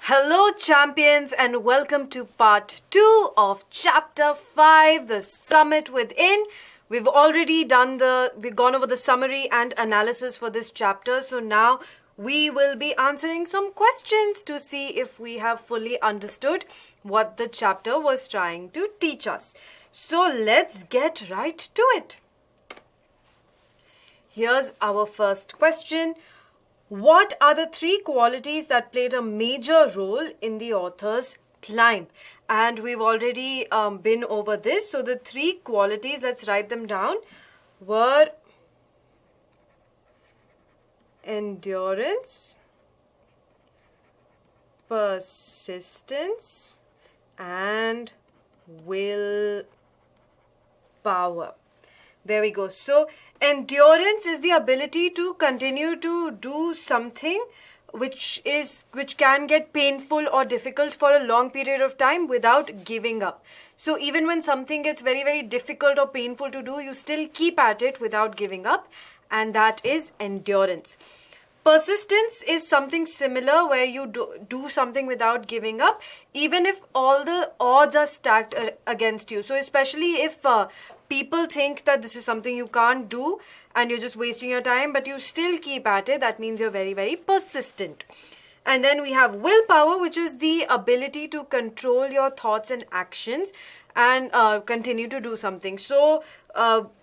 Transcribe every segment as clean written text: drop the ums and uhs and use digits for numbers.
Hello champions and welcome to part 2 of chapter 5, the summit within. We've gone over the summary and analysis for this chapter. So now we will be answering some questions to see if we have fully understood what the chapter was trying to teach us. So let's get right to it. Here's our first question. What are the 3 qualities that played a major role in the author's climb? And we've already been over this. So the 3 qualities, let's write them down, were endurance, persistence, and willpower. There we go. So endurance is the ability to continue to do something which can get painful or difficult for a long period of time without giving up. So even when something gets very, very difficult or painful to do, you still keep at it without giving up, and that is endurance. Persistence is something similar where you do something without giving up, even if all the odds are stacked against you. So especially if people think that this is something you can't do and you're just wasting your time, but you still keep at it, that means you're very, very persistent. And then we have willpower, which is the ability to control your thoughts and actions and continue to do something. So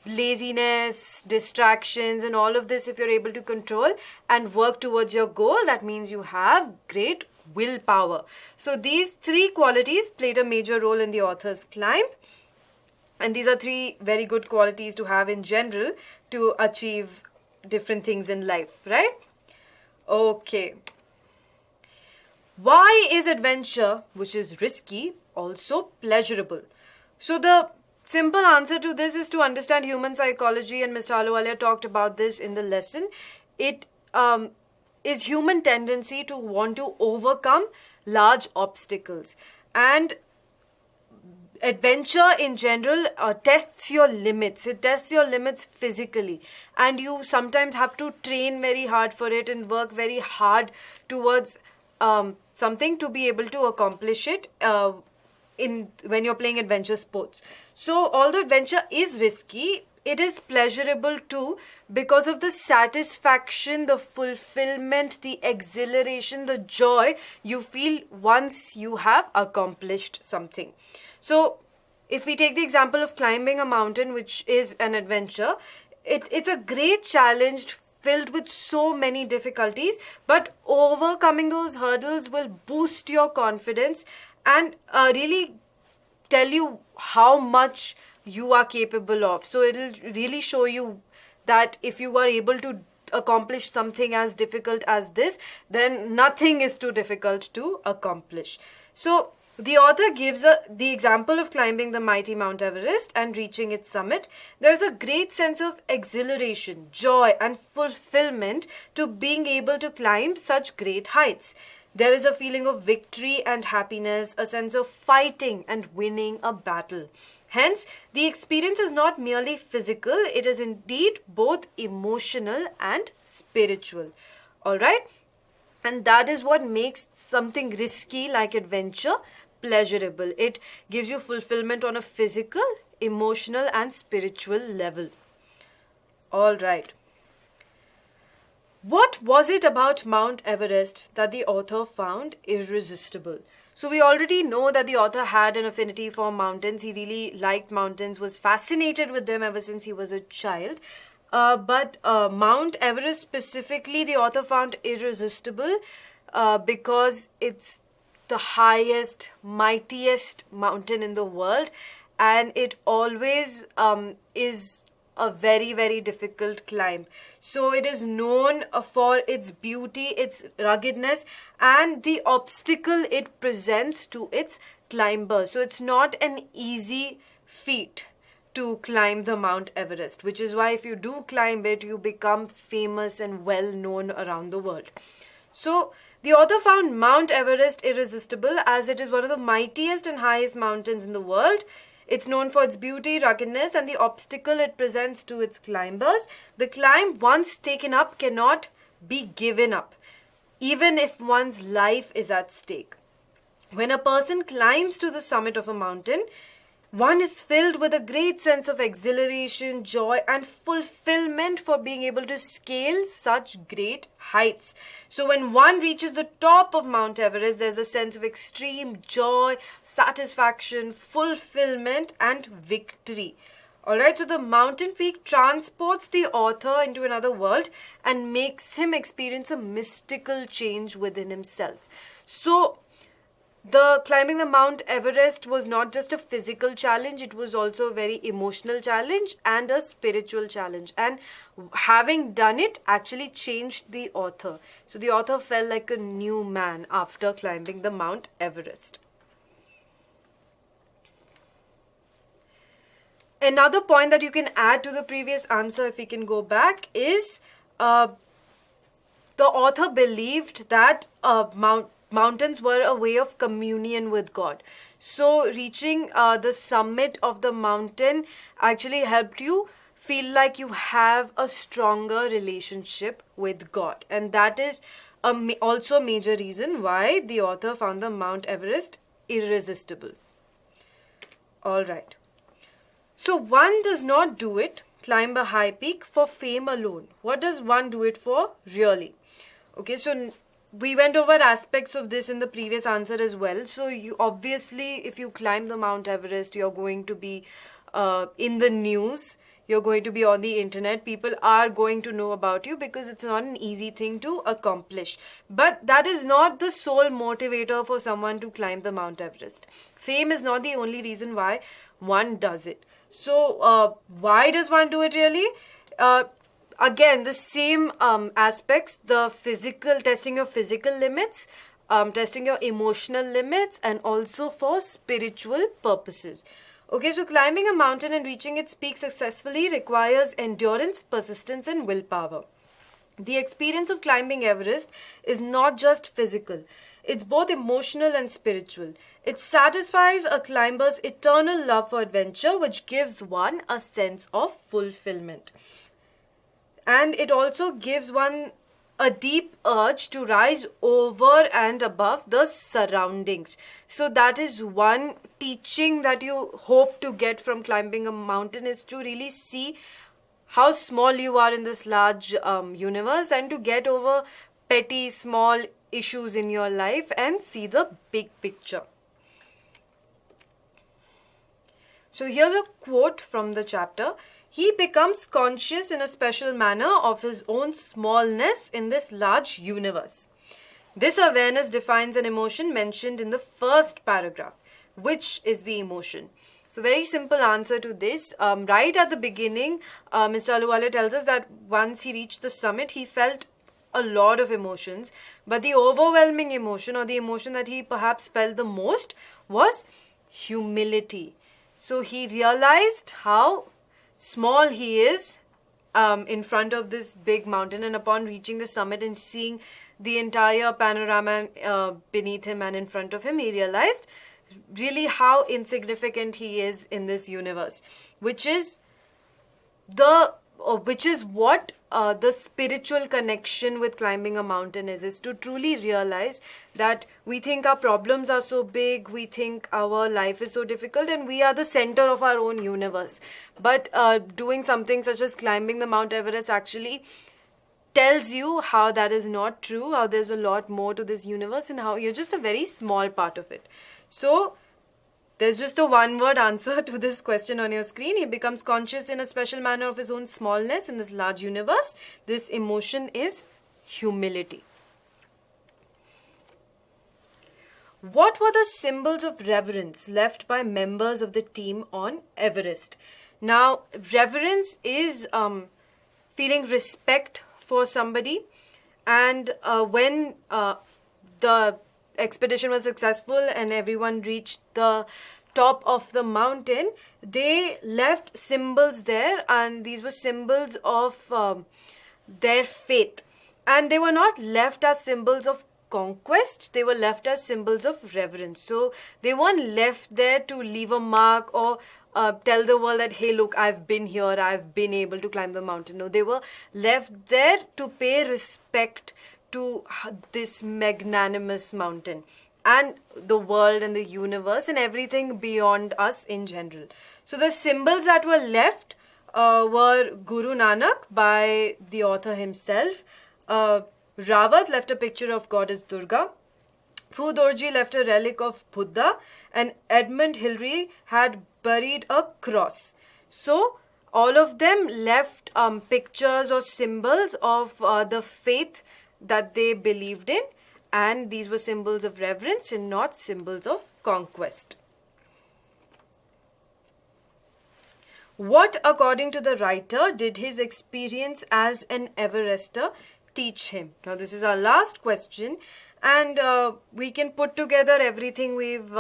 laziness, distractions, and all of this, if you're able to control and work towards your goal, that means you have great willpower. So these 3 qualities played a major role in the author's climb. And these are 3 very good qualities to have in general to achieve different things in life, right? Okay. Why is adventure, which is risky, also pleasurable? So the simple answer to this is to understand human psychology, and Mr. Ahluwalia talked about this in the lesson. It is human tendency to want to overcome large obstacles. And adventure in general tests your limits. It tests your limits physically, and you sometimes have to train very hard for it and work very hard towards something to be able to accomplish it when you're playing adventure sports. So although adventure is risky, it is pleasurable too because of the satisfaction, the fulfillment, the exhilaration, the joy you feel once you have accomplished something. So if we take the example of climbing a mountain, which is an adventure, it's a great challenge filled with so many difficulties, but overcoming those hurdles will boost your confidence and really tell you how much you are capable of. So it'll really show you that if you are able to accomplish something as difficult as this, then nothing is too difficult to accomplish. So the author gives the example of climbing the mighty Mount Everest and reaching its summit. There's a great sense of exhilaration, joy, and fulfillment to being able to climb such great heights. There is a feeling of victory and happiness, a sense of fighting and winning a battle. Hence, the experience is not merely physical, it is indeed both emotional and spiritual. Alright? And that is what makes something risky like adventure pleasurable. It gives you fulfillment on a physical, emotional, and spiritual level. Alright. What was it about Mount Everest that the author found irresistible? So we already know that the author had an affinity for mountains. He really liked mountains, was fascinated with them ever since he was a child. But Mount Everest specifically, the author found irresistible because it's the highest, mightiest mountain in the world, and it always is a very, very difficult climb. So it is known for its beauty, its ruggedness, and the obstacle it presents to its climbers. So it's not an easy feat to climb the Mount Everest, which is why if you do climb it, you become famous and well known around the world. So the author found Mount Everest irresistible as it is one of the mightiest and highest mountains in the world. It's known for its beauty, ruggedness, and the obstacle it presents to its climbers. The climb, once taken up, cannot be given up. even if one's life is at stake. When a person climbs to the summit of a mountain, one is filled with a great sense of exhilaration, joy, and fulfillment for being able to scale such great heights. So when one reaches the top of Mount Everest, there's a sense of extreme joy, satisfaction, fulfillment, and victory. Alright, so the mountain peak transports the author into another world and makes him experience a mystical change within himself. So, the climbing the Mount Everest was not just a physical challenge, it was also a very emotional challenge and a spiritual challenge. And having done it actually changed the author. So the author felt like a new man after climbing the Mount Everest. Another point that you can add to the previous answer, if we can go back, is the author believed that mountains were a way of communion with God. So reaching the summit of the mountain actually helped you feel like you have a stronger relationship with God. And that is also a major reason why the author found the Mount Everest irresistible. Alright. So one does not do it, climb a high peak, for fame alone. What does one do it for really? Okay, so we went over aspects of this in the previous answer as well. So you obviously, if you climb the Mount Everest, you're going to be in the news. You're going to be on the internet. People are going to know about you because it's not an easy thing to accomplish. But that is not the sole motivator for someone to climb the Mount Everest. Fame is not the only reason why one does it. So why does one do it really? Again, the same aspects, the physical, testing your physical limits, testing your emotional limits, and also for spiritual purposes. Okay, so climbing a mountain and reaching its peak successfully requires endurance, persistence, and willpower. The experience of climbing Everest is not just physical. It's both emotional and spiritual. It satisfies a climber's eternal love for adventure, which gives one a sense of fulfillment. And it also gives one a deep urge to rise over and above the surroundings. So that is one teaching that you hope to get from climbing a mountain, is to really see how small you are in this large universe, and to get over petty small issues in your life and see the big picture. So here's a quote from the chapter. He becomes conscious in a special manner of his own smallness in this large universe. This awareness defines an emotion mentioned in the first paragraph. Which is the emotion? So very simple answer to this. Right at the beginning, Mr. Ahluwalia tells us that once he reached the summit, he felt a lot of emotions. But the overwhelming emotion, or the emotion that he perhaps felt the most, was humility. So he realized how small he is in front of this big mountain, and upon reaching the summit and seeing the entire panorama beneath him and in front of him, he realized really how insignificant he is in this universe, which is what the spiritual connection with climbing a mountain is to truly realize that we think our problems are so big, we think our life is so difficult, and we are the center of our own universe. But doing something such as climbing the Mount Everest actually tells you how that is not true, how there's a lot more to this universe, and how you're just a very small part of it. So there's just a one-word answer to this question on your screen. He becomes conscious in a special manner of his own smallness in this large universe. This emotion is humility. What were the symbols of reverence left by members of the team on Everest? Now, reverence is feeling respect for somebody, and when the expedition was successful and everyone reached the top of the mountain, they left symbols there, and these were symbols of their faith. And they were not left as symbols of conquest, they were left as symbols of reverence. So they weren't left there to leave a mark or tell the world that, hey, look, I've been here, I've been able to climb the mountain. No, they were left there to pay respect to this magnanimous mountain and the world and the universe and everything beyond us in general. So the symbols that were left were Guru Nanak by the author himself. Rawat left a picture of goddess Durga. Phudorji left a relic of Buddha, and Edmund Hillary had buried a cross. So all of them left pictures or symbols of the faith that they believed in, and these were symbols of reverence and not symbols of conquest. What, according to the writer, did his experience as an Everester teach him? Now, this is our last question, and we can put together everything we've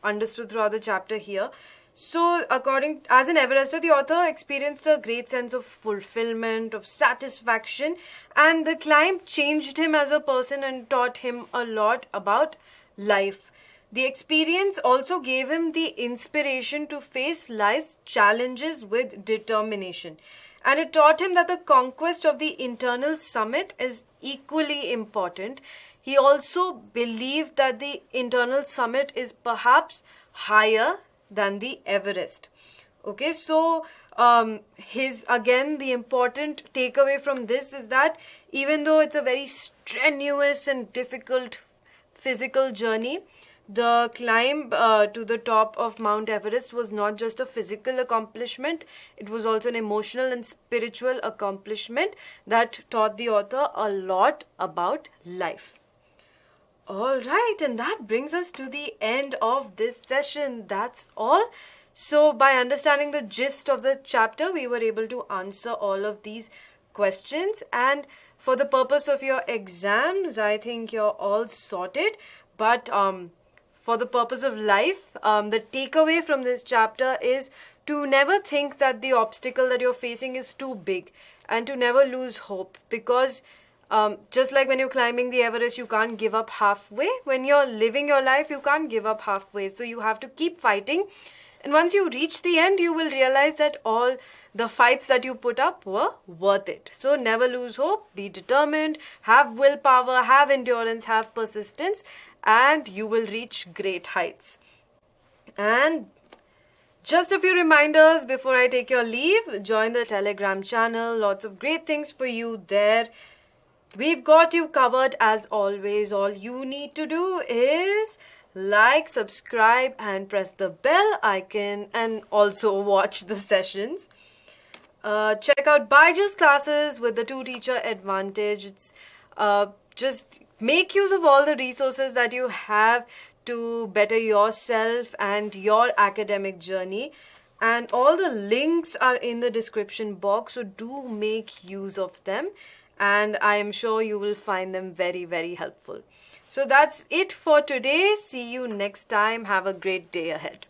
understood throughout the chapter here. So, as an Everester, the author experienced a great sense of fulfillment, of satisfaction, and the climb changed him as a person and taught him a lot about life. The experience also gave him the inspiration to face life's challenges with determination. And it taught him that the conquest of the internal summit is equally important. He also believed that the internal summit is perhaps higher than the Everest. Okay, so the important takeaway from this is that even though it's a very strenuous and difficult physical journey, the climb to the top of Mount Everest was not just a physical accomplishment, it was also an emotional and spiritual accomplishment that taught the author a lot about life. Alright, and that brings us to the end of this session. That's all. So, by understanding the gist of the chapter, we were able to answer all of these questions. And for the purpose of your exams, I think you're all sorted. But for the purpose of life, the takeaway from this chapter is to never think that the obstacle that you're facing is too big and to never lose hope, because just like when you're climbing the Everest, you can't give up halfway. When you're living your life, you can't give up halfway. So you have to keep fighting. And once you reach the end, you will realize that all the fights that you put up were worth it. So never lose hope, be determined, have willpower, have endurance, have persistence, and you will reach great heights. And just a few reminders before I take your leave. Join the Telegram channel. Lots of great things for you there. We've got you covered as always. All you need to do is like, subscribe, and press the bell icon, and also watch the sessions. Check out BYJU'S classes with the two-teacher advantage. It's just make use of all the resources that you have to better yourself and your academic journey. And all the links are in the description box, so do make use of them. And I am sure you will find them very, very helpful. So that's it for today. See you next time. Have a great day ahead.